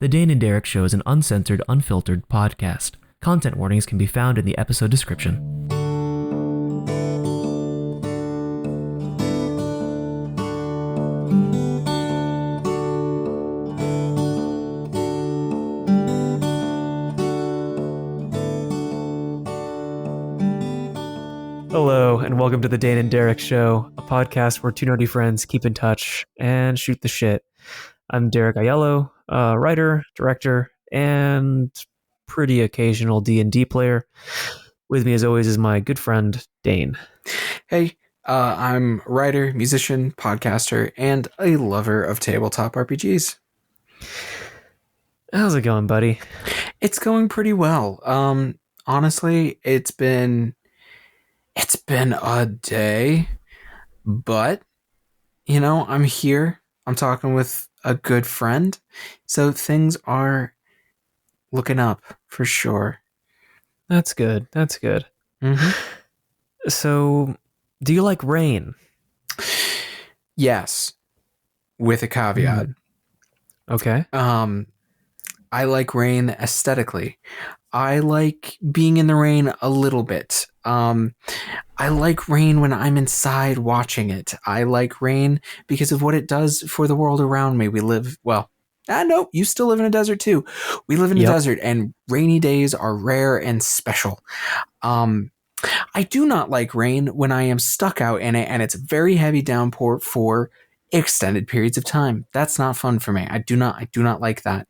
The Dane and Derek Show is an uncensored, unfiltered podcast. Content warnings can be found in the episode description. Hello, and welcome to the Dane and Derek Show, a podcast where two nerdy friends keep in touch and shoot the shit. I'm Benig-Aiello, writer, director, and pretty occasional D&D player. With me, as always, is my good friend, Dane. Hey, I'm writer, musician, podcaster, and a lover of tabletop RPGs. How's it going, buddy? It's going pretty well. Honestly, it's been a day, but, I'm here. I'm talking with a good friend, so things are looking up for sure. That's good. Mm-hmm. So, do you like rain? Yes, with a caveat. Okay. I like rain aesthetically. I like being in the rain a little bit. I like rain when I'm inside watching it. I like rain because of what it does for the world around me. No, you still live in a desert too. We live in a desert, and rainy days are rare and special. I do not like rain when I am stuck out in it and it's a very heavy downpour for extended periods of time. That's not fun for me. I do not like that.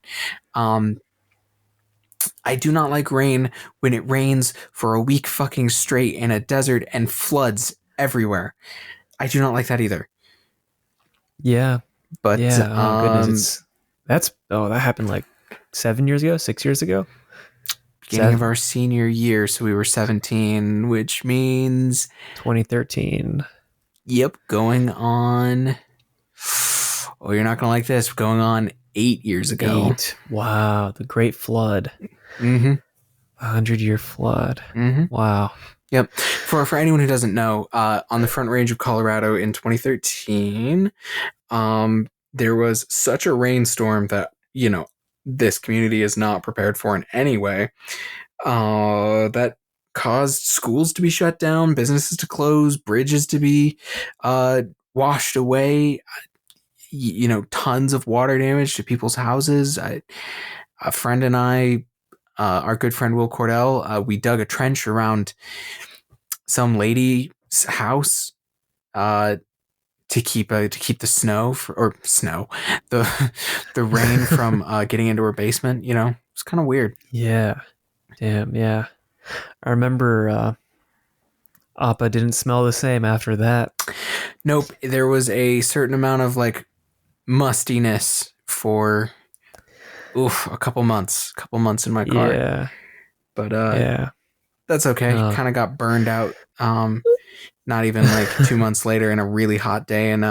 I do not like rain when it rains for a week fucking straight in a desert and floods everywhere. I do not like that either. Yeah. But goodness, that happened like 6 years ago. Beginning of our senior year, so we were 17, which means 2013. Yep, going on. Oh, you're not gonna like this. Going on 8 years ago. Wow, the Great Flood. Mm-hmm. 100-year flood. Mm-hmm. Wow. Yep. For anyone who doesn't know, on the Front Range of Colorado in 2013, there was such a rainstorm that, this community is not prepared for in any way. That caused schools to be shut down, businesses to close, bridges to be washed away, tons of water damage to people's houses. A friend and I, our good friend Will Cordell, we dug a trench around some lady's house to keep the rain from getting into her basement. It's kind of weird. Yeah. Damn. Yeah. I remember Appa didn't smell the same after that. Nope. There was a certain amount of mustiness for a couple months in my car. Yeah. But yeah. That's okay. Kind of got burned out. Not even 2 months later in a really hot day in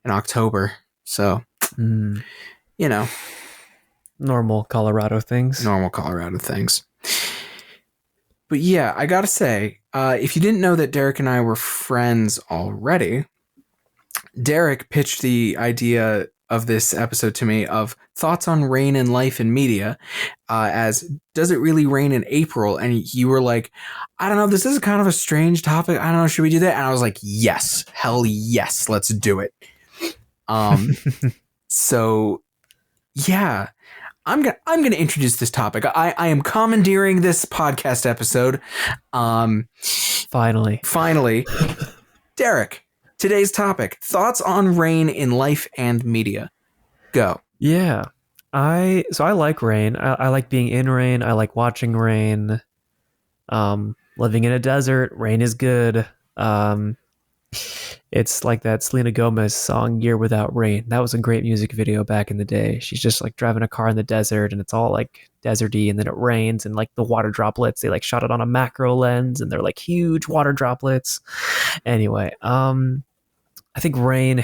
October. So, normal Colorado things. But yeah, I gotta say, if you didn't know that Derek and I were friends already, Derek pitched the idea of this episode to me of thoughts on rain and life in media, as does it really rain in April? And you were like, I don't know, this is kind of a strange topic. I don't know, should we do that? And I was like, yes, hell yes, let's do it. So yeah, I'm gonna introduce this topic. I am commandeering this podcast episode. Finally, Derek. Today's topic, thoughts on rain in life and media. Go. Yeah. I like rain. I like being in rain. I like watching rain. Living in a desert, rain is good. It's like that Selena Gomez song, Year Without Rain. That was a great music video back in the day. She's just driving a car in the desert and it's all deserty, and then it rains and the water droplets, they shot it on a macro lens and they're huge water droplets. Anyway, I think rain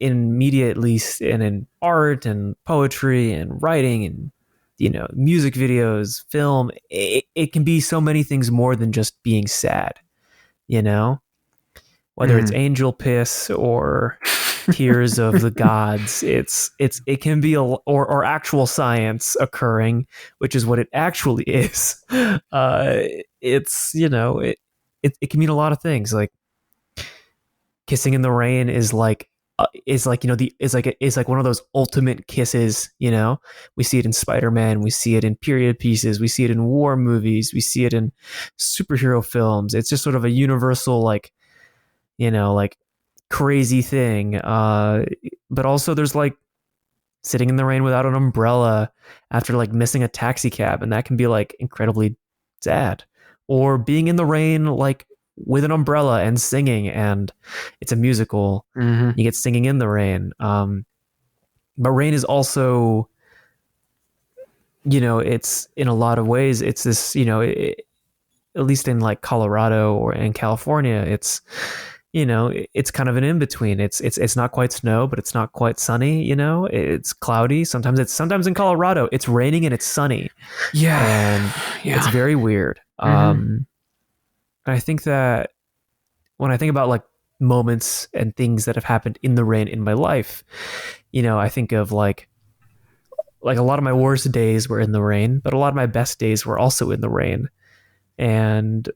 in media, at least, and in art and poetry and writing and, music videos, film, it can be so many things more than just being sad, whether it's angel piss or tears of the gods. It can be or actual science occurring, which is what it actually is. It's it can mean a lot of things. Like kissing in the rain is like the is like one of those ultimate kisses. We see it in Spider-Man, we see it in period pieces, we see it in war movies, we see it in superhero films. It's just sort of a universal like crazy thing. But also there's like sitting in the rain without an umbrella after like missing a taxi cab, and that can be like incredibly sad. Or being in the rain like with an umbrella and singing, and it's a musical. Mm-hmm. You get singing in the rain. But rain is also, it's in a lot of ways, it's this, at least in like Colorado or in California, it's kind of an in between. It's not quite snow, but it's not quite sunny. It's cloudy. Sometimes in Colorado, it's raining and it's sunny, Yeah. and it's very weird. I think that when I think about like moments and things that have happened in the rain in my life, I think of like a lot of my worst days were in the rain, but a lot of my best days were also in the rain. And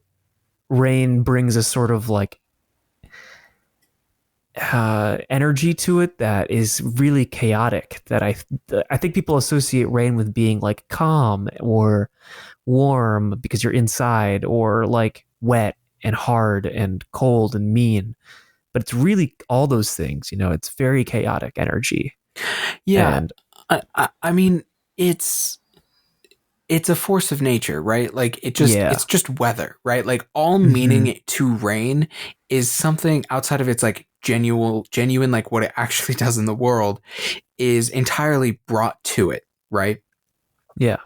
rain brings a sort of like energy to it that is really chaotic, that I think people associate rain with being like calm or warm because you're inside, or like wet and hard and cold and mean, but it's really all those things. It's very chaotic energy. Yeah. And I mean, it's a force of nature, right? Like yeah, it's just weather, right? Like all mm-hmm. meaning to rain is something outside of its like genuine like what it actually does in the world is entirely brought to it, right? Yeah,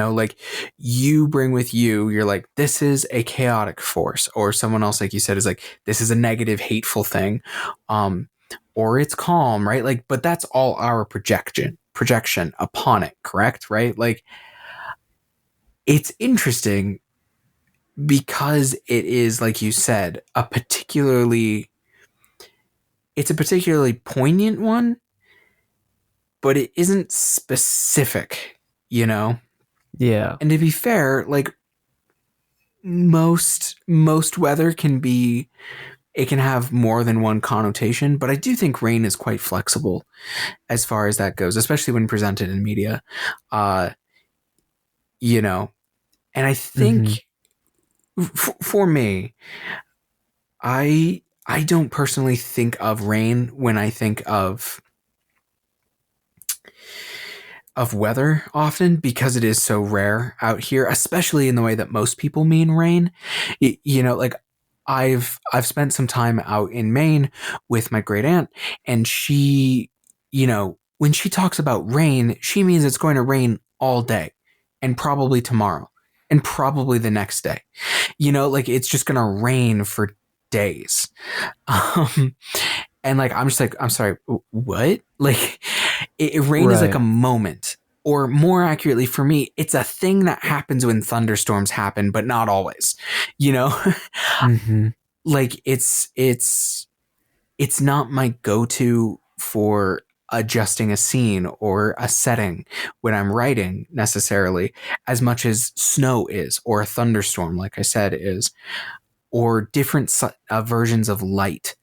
Like you bring with you, you're like, this is a chaotic force, or someone else, like you said, is like, this is a negative, hateful thing. Um, or it's calm, right? Like, but that's all our projection upon it, correct? Right? Like, it's interesting because it is, like you said, it's a particularly poignant one, but it isn't specific. yeah, And to be fair, like most weather it can have more than one connotation, but I do think rain is quite flexible as far as that goes, especially when presented in media. Uh, you know, and I mm-hmm. think for me, I don't personally think of rain when I think of weather often, because it is so rare out here, especially in the way that most people mean rain. Like I've spent some time out in Maine with my great aunt, and she, when she talks about rain, she means it's going to rain all day and probably tomorrow and probably the next day. Like it's just going to rain for days. Um, and like I'm just like, I'm sorry, what? Like rain is like Right. a moment, or more accurately for me, it's a thing that happens when thunderstorms happen, but not always. you know Mm-hmm. like it's not my go-to for adjusting a scene or a setting when I'm writing necessarily, as much as snow is, or a thunderstorm, like I said, is, or different versions of light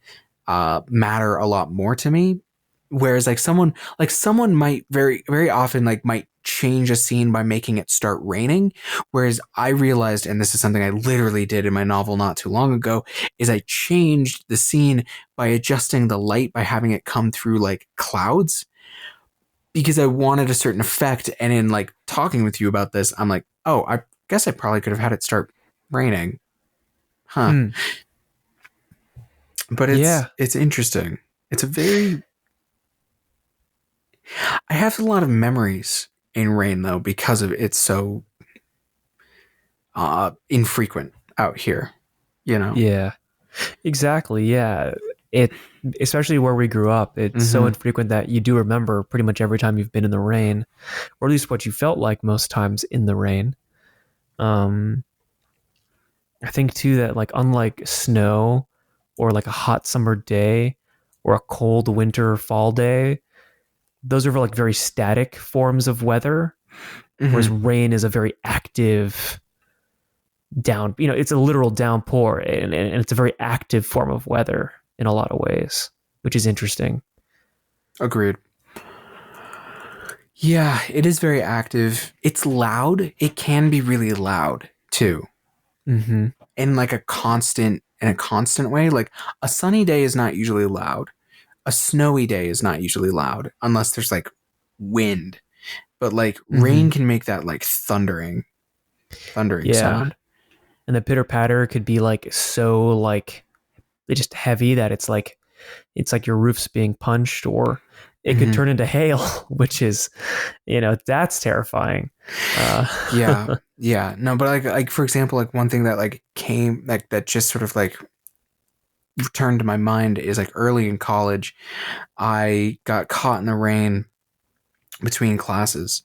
matter a lot more to me. Whereas someone might very very often like might change a scene by making it start raining. Whereas I realized, and this is something I literally did in my novel not too long ago, is I changed the scene by adjusting the light, by having it come through like clouds, because I wanted a certain effect. And in like talking with you about this, I'm like, oh, I guess I probably could have had it start raining. Huh. Hmm. But it's Yeah. it's interesting. It's a very I have a lot of memories in rain though, because of it's so infrequent out here. Yeah. Exactly. Yeah. It, especially where we grew up, it's so Mm-hmm. infrequent that you do remember pretty much every time you've been in the rain, or at least what you felt like most times in the rain. Um, I think too that like unlike snow or like a hot summer day, or a cold winter or fall day, those are like very static forms of weather, whereas Mm-hmm. rain is a very active down, it's a literal downpour, and it's a very active form of weather in a lot of ways, which is interesting. Agreed. Yeah, it is very active. It's loud. It can be really loud too. Mm-hmm. In a constant way. Like a sunny day is not usually loud. A snowy day is not usually loud unless there's like wind. But like Mm-hmm. rain can make that like thundering Yeah. sound. And the pitter patter could be like so like it's just heavy that it's like your roof's being punched, or it could Mm-hmm. turn into hail, which is, that's terrifying. Yeah, yeah. No, but like for example, like one thing that like came like that just sort of like returned to my mind is like early in college, I got caught in the rain between classes.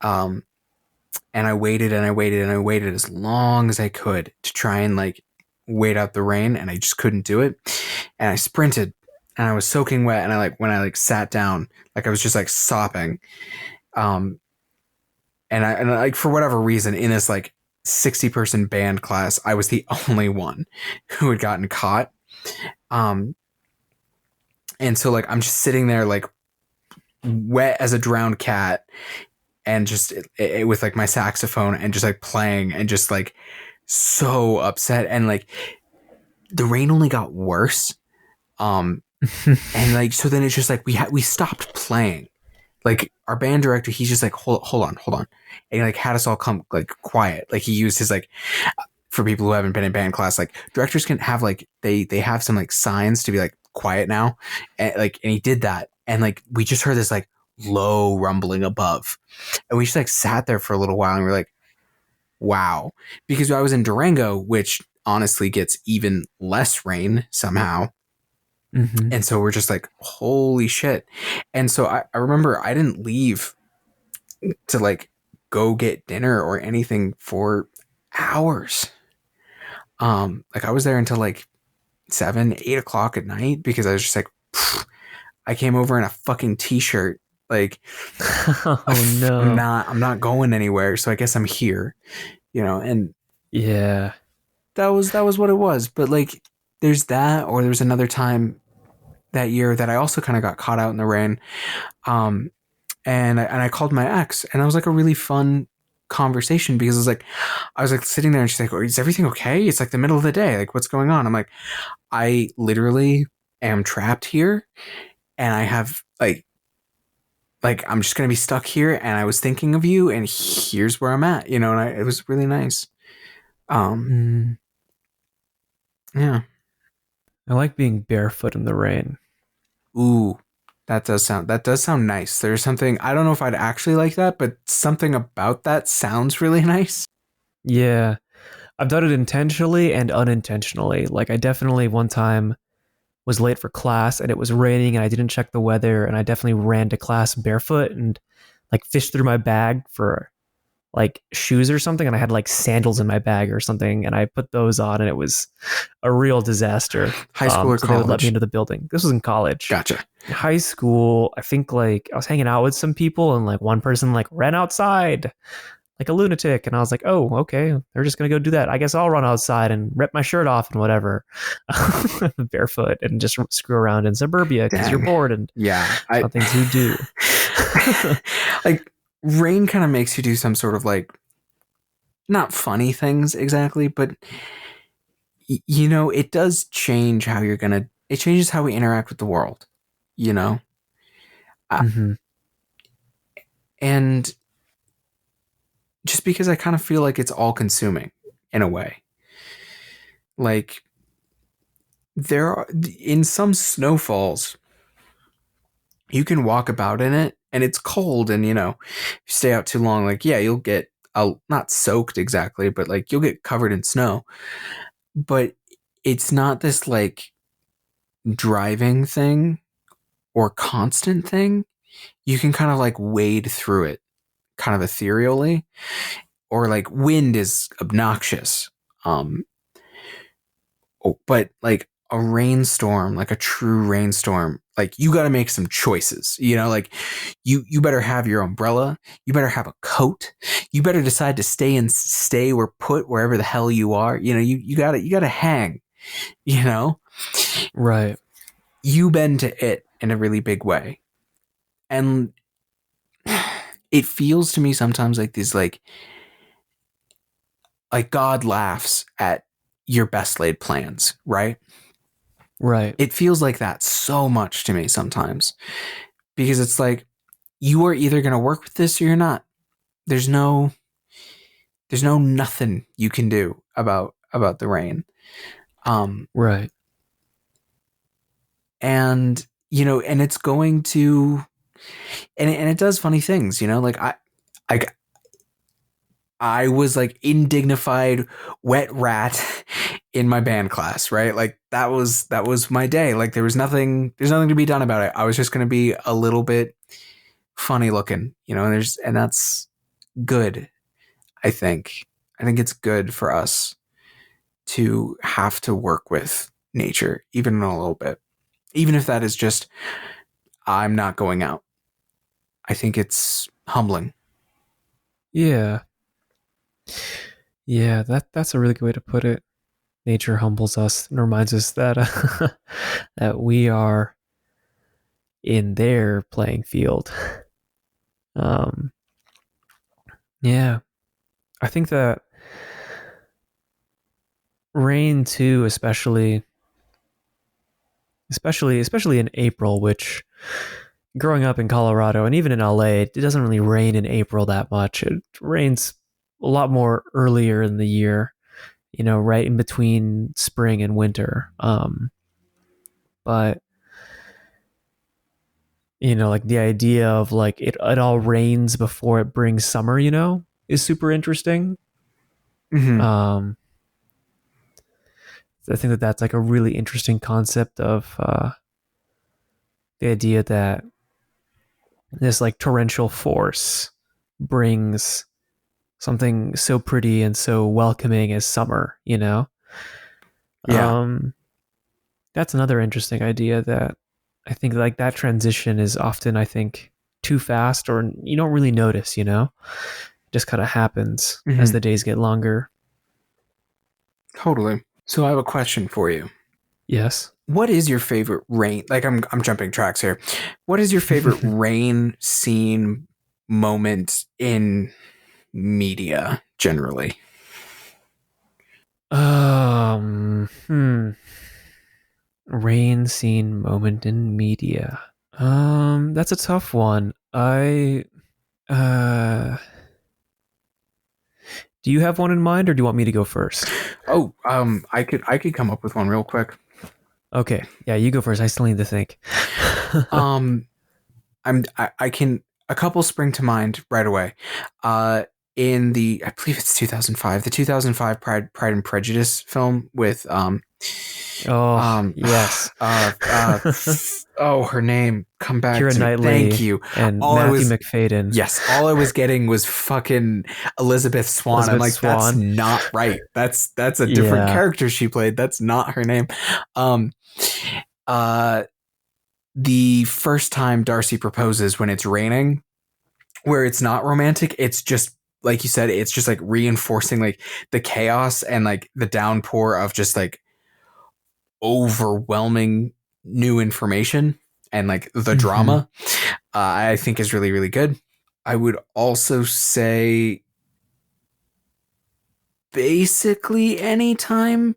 Um, and I waited and I waited and I waited as long as I could to try and like wait out the rain, and I just couldn't do it. And I sprinted and I was soaking wet, and I like when I like sat down, like I was just like sopping. Um, and like for whatever reason in this like 60-person band class, I was the only one who had gotten caught. Um, and so like I'm just sitting there like wet as a drowned cat, and just with like my saxophone and just like playing and just like so upset, and like the rain only got worse. Um, and like so then it's just like we stopped playing. Like our band director, he's just like hold on, and he like had us all come like quiet. Like he used his like for people who haven't been in band class, like directors can have like they have some like signs to be like quiet now, and he did that, and like we just heard this like low rumbling above, and we just like sat there for a little while, and we're like, wow, because I was in Durango, which honestly gets even less rain somehow. Mm-hmm. And so we're just like, holy shit. And so I remember I didn't leave to like go get dinner or anything for hours. Like I was there until like 7, 8 o'clock at night because I was just like, I came over in a fucking t-shirt. Like Oh no. I'm not going anywhere. So I guess I'm here, and Yeah. that was what it was. But like, there's that, or there's another time that year that I also kind of got caught out in the rain. Um, and I called my ex, and it was like a really fun conversation because I was like sitting there, and she's like, "Is everything okay? It's like the middle of the day. Like, what's going on?" I'm like, I literally am trapped here, and I have like I'm just gonna be stuck here, and I was thinking of you, and here's where I'm at, and it was really nice. Um, Mm, yeah. I like being barefoot in the rain. Ooh, that does sound nice. There's something, I don't know if I'd actually like that, but something about that sounds really nice. Yeah. I've done it intentionally and unintentionally. Like I definitely one time was late for class and it was raining and I didn't check the weather, and I definitely ran to class barefoot and like fished through my bag for like shoes or something, and I had like sandals in my bag or something, and I put those on and it was a real disaster. High school or So they would let me college? into the building. This was in college. Gotcha. In high school, I think like I was hanging out with some people and like one person like ran outside like a lunatic, and I was like, oh, okay, they're just gonna go do that. I guess I'll run outside and rip my shirt off and whatever, barefoot, and just screw around in suburbia because you're Dang. bored and Yeah. it's nothing to do. Like rain kind of makes you do some sort of like not funny things exactly, but it does change how it changes how we interact with the world, you know? Uh, Mm-hmm. and just because I kind of feel like it's all consuming in a way. Like there are in some snowfalls, you can walk about in it and it's cold, and if you stay out too long, like yeah, you'll get not soaked exactly, but like you'll get covered in snow. But it's not this like driving thing or constant thing. You can kind of like wade through it kind of ethereally, or like wind is obnoxious. But like a rainstorm, like a true rainstorm, like you got to make some choices, like you better have your umbrella, you better have a coat, you better decide to stay or put wherever the hell you are. You got to hang, you know, Right. you bend to it in a really big way. And it feels to me sometimes like these, like God laughs at your best laid plans, right? Right. It feels like that so much to me sometimes, because it's like you are either going to work with this or you're not. There's no nothing you can do about the rain. Right. And and it's going to, and it does funny things, like I was like indignified wet rat in my band class, right? Like that was my day. Like there's nothing to be done about it. I was just going to be a little bit funny looking, and that's good. I think it's good for us to have to work with nature, even in a little bit, even if that is just, I'm not going out. I think it's humbling. Yeah. Yeah, that's a really good way to put it. Nature humbles us and reminds us that that we are in their playing field. Um, yeah, I think that rain too, especially in April, which growing up in Colorado and even in LA, it doesn't really rain in April that much. It rains a lot more earlier in the year, right in between spring and winter. But like the idea of like it all rains before it brings summer, is super interesting. Mm-hmm. Um, I think that that's like a really interesting concept of the idea that this like torrential force brings something so pretty and so welcoming as summer. Yeah. Um, that's another interesting idea that I think like that transition is often, I think, too fast or you don't really notice, It just kind of happens as Mm-hmm. the days get longer. Totally. So I have a question for you. Yes. What is your favorite rain? Like I'm jumping tracks here. What is your favorite rain scene moment in media generally? Hmm. Rain scene moment in media. That's a tough one. Uh do you have one in mind or do you want me to go first? Oh, I could come up with one real quick. Okay. Yeah, you go first. I still need to think. Um, I can, a couple spring to mind right away. Uh, in the, I believe it's 2005, the 2005 Pride and Prejudice film with Oh, um yes. oh, her name, come back Keira to me. Thank Knightley you. and All I Matthew was McFadyen. Yes, all I was getting was fucking Elizabeth Swan. I'm Elizabeth like, that's Swan. not right. That's a different Yeah. character she played. That's not her name. Um uh the first time Darcy proposes when it's raining, where it's not romantic, it's just like you said, it's just like reinforcing like the chaos and like the downpour of just like overwhelming new information and like the Mm-hmm. drama. I think is really, really good. I would also say basically anytime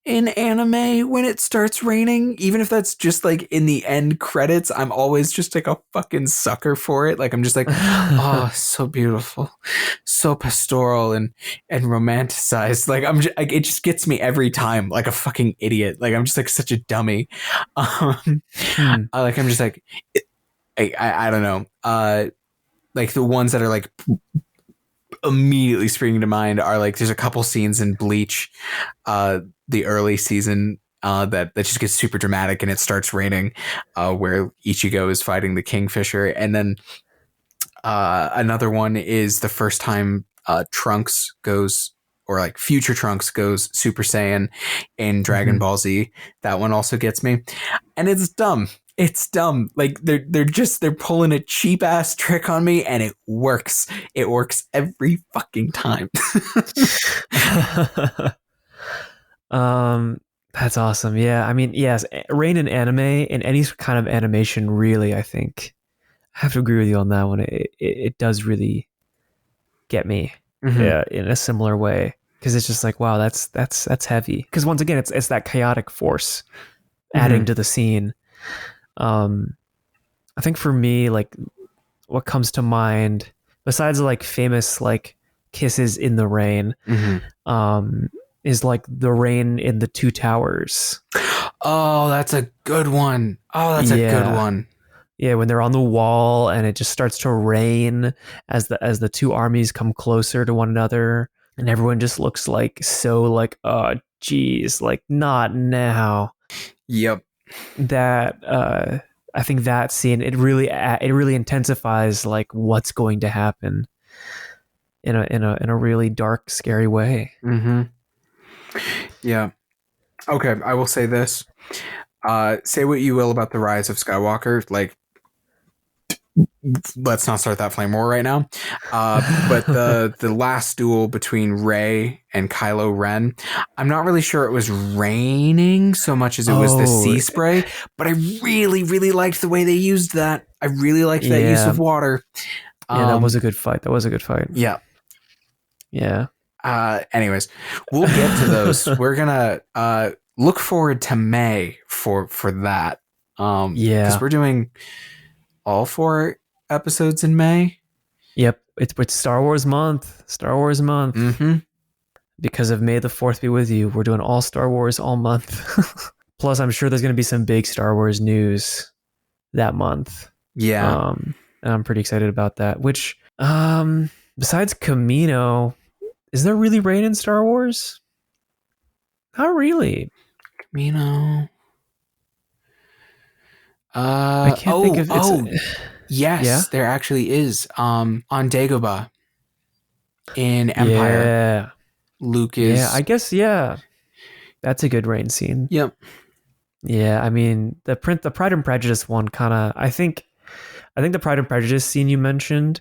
in anime when it starts raining, even if that's just like in the end credits, I'm always just like a fucking sucker for it. Like I'm just like, oh, so beautiful, so pastoral and romanticized. Like like, it just gets me every time, like a fucking idiot. Like I'm just like such a dummy. Um, Hmm. I'm just like, I don't know. Like the ones that are like immediately springing to mind are like there's a couple scenes in Bleach, the early season, that just gets super dramatic and it starts raining, where Ichigo is fighting the Kingfisher, and then another one is the first time Trunks goes, or like Future Trunks goes Super Saiyan in Dragon Ball Z. That one also gets me. And it's dumb. It's dumb. Like they're pulling a cheap ass trick on me, and it works. It works every fucking time. That's awesome. Yeah, I mean, yes, Rain in anime, in any kind of animation, really, I think I have to agree with you on that one. It does really get me, Mm-hmm. in a similar way, because it's just like, wow, that's heavy. Because once again, it's that chaotic force adding Mm-hmm. to the scene. I think for me, like, what comes to mind besides like famous like kisses in the rain, Mm-hmm. um, is like the rain in the Two Towers. Oh, that's a good one. Oh, that's a good Yeah. one. Yeah, when they're on the wall and it just starts to rain as the two armies come closer to one another, and everyone just looks like so like, oh geez, like not now. Yep. That I think that scene, it really intensifies like what's going to happen in a really dark, scary way. Mm-hmm. Yeah. Okay, I will say this. Say what you will about the rise of Skywalker. Like, let's not start that flame war right now. But the last duel between Rey and Kylo Ren, I'm not really sure it was raining so much as it was the Oh, sea spray. But I really, really liked the way they used that. I really liked that use yeah. of water. Yeah, that was a good fight. That was a good fight. Yeah. Yeah. Anyways, we'll get to those. We're gonna look forward to May for that. Yeah. Because we're doing all 4 episodes in May. Yep. It's Star Wars month. Star Wars month. Mm-hmm. Because of May the 4th be with you, we're doing all Star Wars all month. Plus, I'm sure there's going to be some big Star Wars news that month. Yeah. And I'm pretty excited about that. Which, besides Camino, is there really rain in Star Wars? Not really. Camino. I can't think of Yes, yeah. there actually is. On Dagobah in Empire, Yeah. Luke Yeah, is. I guess, yeah. That's a good rain scene. Yep. Yeah, I mean, the Pride and Prejudice one kind of, I think the Pride and Prejudice scene you mentioned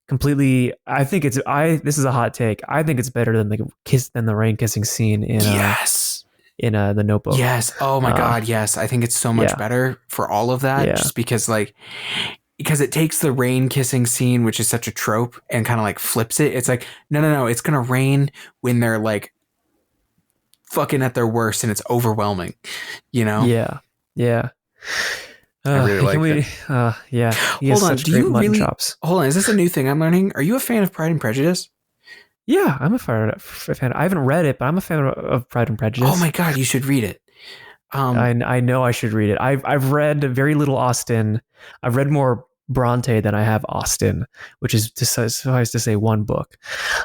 completely, this is a hot take. I think it's better than the rain kissing scene Yes. in The Notebook. Yes. Oh my God. Yes. I think it's so much Yeah. better for all of that. Yeah. Just because it takes the rain kissing scene, which is such a trope, and kind of like flips it. It's like, no. It's going to rain when they're like fucking at their worst and it's overwhelming, you know? Yeah. Yeah. I really like it. Yeah. He Hold has on. such great mutton chops. Hold on. Is this a new thing I'm learning? Are you a fan of Pride and Prejudice? Yeah, I'm a fan. I haven't read it, but I'm a fan of Pride and Prejudice. Oh my God, you should read it. I know I should read it. I've read very little Austen. I've read more Bronte than I have Austen, which is suffice to say one book.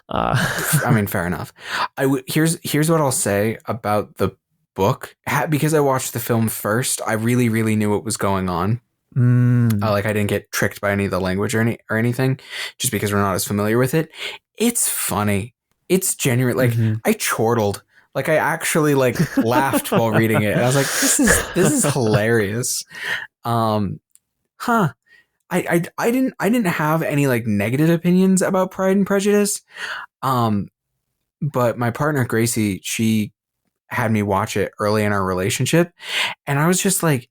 I mean, fair enough. Here's what I'll say about the book. Because I watched the film first, I really, really knew what was going on. I didn't get tricked by any of the language or anything, just because we're not as familiar with it. It's funny. It's genuine. Like, I chortled. Like, I actually laughed while reading it. And I was like, this is hilarious. I didn't have any negative opinions about Pride and Prejudice. But my partner Gracie, she had me watch it early in our relationship, and I was just like,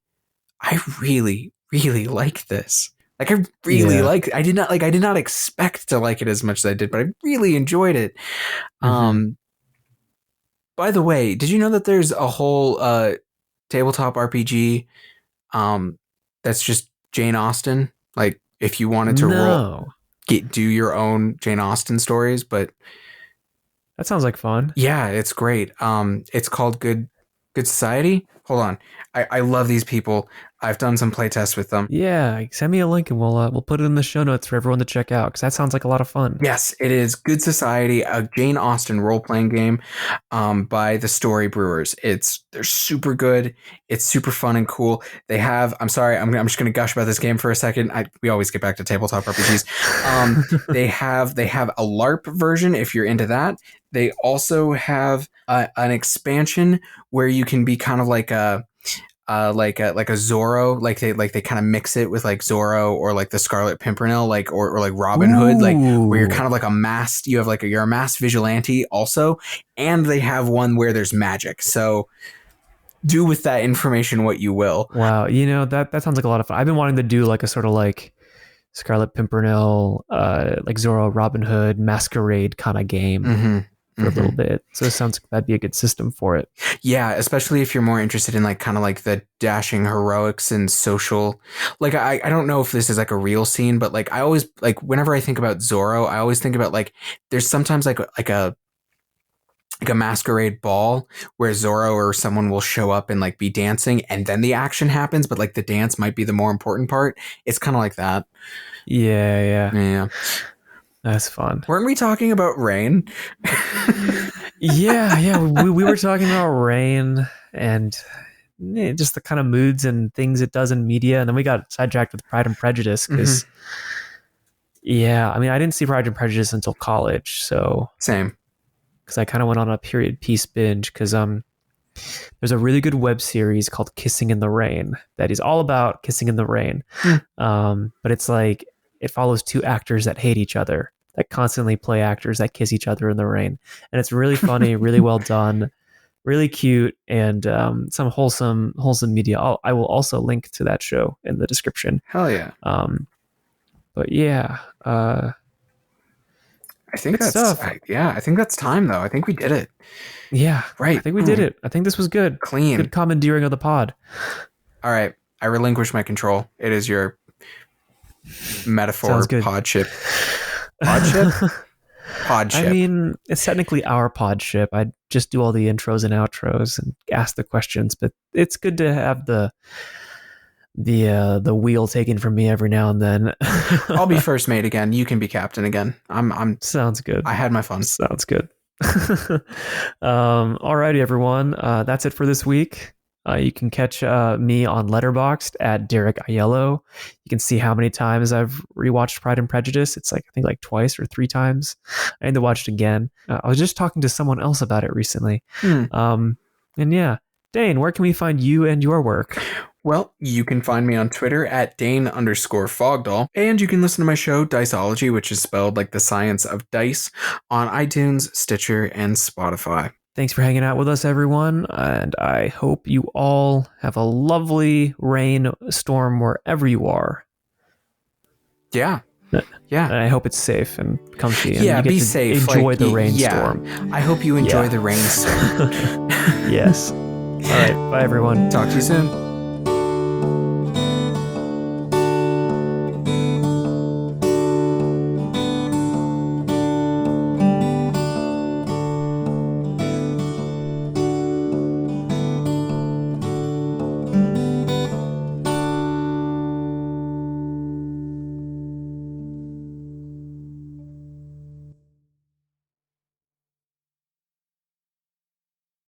I really, really like this. Like, I really I did not expect to like it as much as I did, but I really enjoyed it. By the way, did you know that there's a whole tabletop RPG that's just Jane Austen? Like, if you wanted to do your own Jane Austen stories, but that sounds like fun. Yeah, it's great. It's called Good Society. Hold on. I love these people. I've done some playtests with them. Yeah, send me a link and we'll put it in the show notes for everyone to check out because that sounds like a lot of fun. Yes, it is Good Society, a Jane Austen role-playing game by the Story Brewers. They're super good. It's super fun and cool. They have, I'm sorry, I'm just going to gush about this game for a second. We always get back to tabletop RPGs. They have a LARP version if you're into that. They also have an expansion where you can be kind of like a Zorro, they kind of mix it with like Zorro or like the Scarlet Pimpernel, or like Robin Hood, like where you're kind of like you're a masked vigilante also, and they have one where there's magic. So do with that information what you will. Wow, that sounds like a lot of fun. I've been wanting to do like a sort of like Scarlet Pimpernel, like Zorro, Robin Hood, masquerade kind of game. Mm-hmm. For a little bit. So it sounds like that'd be a good system for it. Yeah, especially if you're more interested in like kind of like the dashing heroics and social. Like I don't know if this is like a real scene, but like I always like whenever I think about Zorro, I always think about like there's sometimes like a masquerade ball where Zorro or someone will show up and like be dancing and then the action happens, but like the dance might be the more important part. It's kind of like that. Yeah. That's fun. Weren't we talking about rain? Yeah. We were talking about rain and just the kind of moods and things it does in media. And then we got sidetracked with Pride and Prejudice because, I mean, I didn't see Pride and Prejudice until college. So same. Because I kind of went on a period piece binge because there's a really good web series called Kissing in the Rain that is all about kissing in the rain. But it's like, it follows two actors that hate each other, that constantly play actors that kiss each other in the rain. And it's really funny, really well done, really cute, and some wholesome media. I will also link to that show in the description. Hell yeah. But yeah. I think that's I think that's time though. I think we did it. Yeah. Right. I think we did it. I think this was good. Clean. Good commandeering of the pod. All right. I relinquish my control. It is your metaphor podship. Podship. I mean, it's technically our podship. I just do all the intros and outros and ask the questions, but it's good to have the wheel taken from me every now and then. I'll be first mate again. You can be captain again. I'm Sounds good. I had my fun. Sounds good. Alrighty, everyone. That's it for this week. You can catch me on Letterboxd at Benig-Aiello. You can see how many times I've rewatched Pride and Prejudice. It's like, I think like twice or three times. I need to watch it again. I was just talking to someone else about it recently. And yeah, Dane, where can we find you and your work? Well, you can find me on Twitter at Dane_Fogdoll, and you can listen to my show, Diceology, which is spelled like the science of dice, on iTunes, Stitcher, and Spotify. Thanks for hanging out with us, everyone, and I hope you all have a lovely rainstorm wherever you are. Yeah. And I hope it's safe and comfy. And you get be to safe. Enjoy the rainstorm. I hope you enjoy the rainstorm. Yes. All right. Bye, everyone. Talk to you soon.